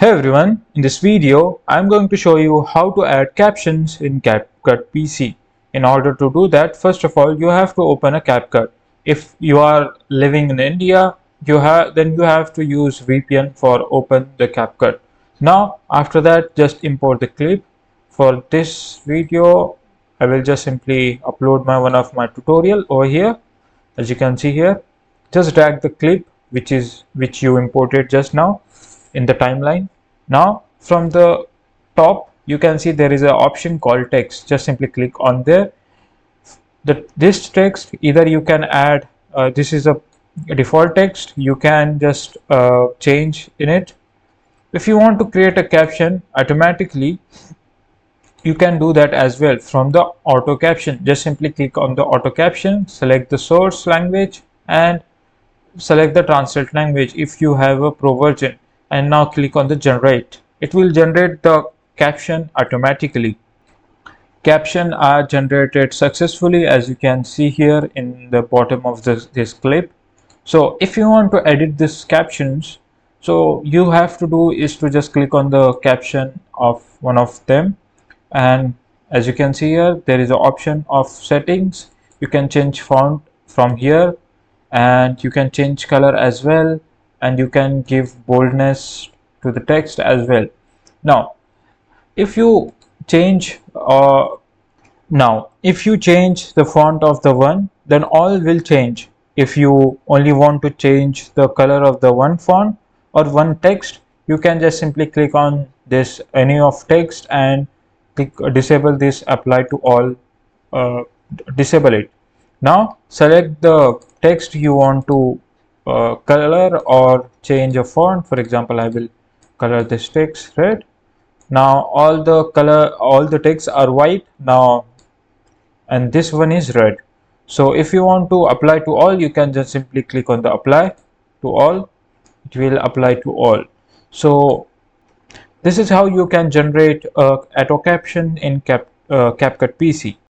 Hey everyone, in this video I'm going to show you how to add captions in CapCut PC. In order to do that, first of all you have to open a CapCut. If you are living in India, then you have to use VPN for open the CapCut. Now after that, just import the clip. For this video I will just simply upload one of my tutorial over here. As you can see here, just drag the clip which you imported just now in the timeline. Now from the top you can see there is an option called text. Just simply click on there. This text, either you can add, this is a default text, you can just change in it. If you want to create a caption automatically, you can do that as well from the auto caption. Just simply click on the auto caption, select the source language and select the translate language if you have a pro version, and now click on the generate. It will generate the caption automatically. Caption are generated successfully, as you can see here in the bottom of this clip. So if you want to edit this captions, so you have to do is to just click on the caption of one of them, and as you can see here there is an option of settings. You can change font from here, and you can change color as well, and you can give boldness to the text as well. Now if you change the font of the one, then all will change. If you only want to change the color of the one font or one text, you can just simply click on this any of text and click disable this, apply to all, uh, disable it. Now select the text you want to color or change a font. For example, I will color this text red. Now all the text are white now, and this one is red. So if you want to apply to all, you can just simply click on the apply to all. It will apply to all. So this is how you can generate a auto caption in CapCut PC.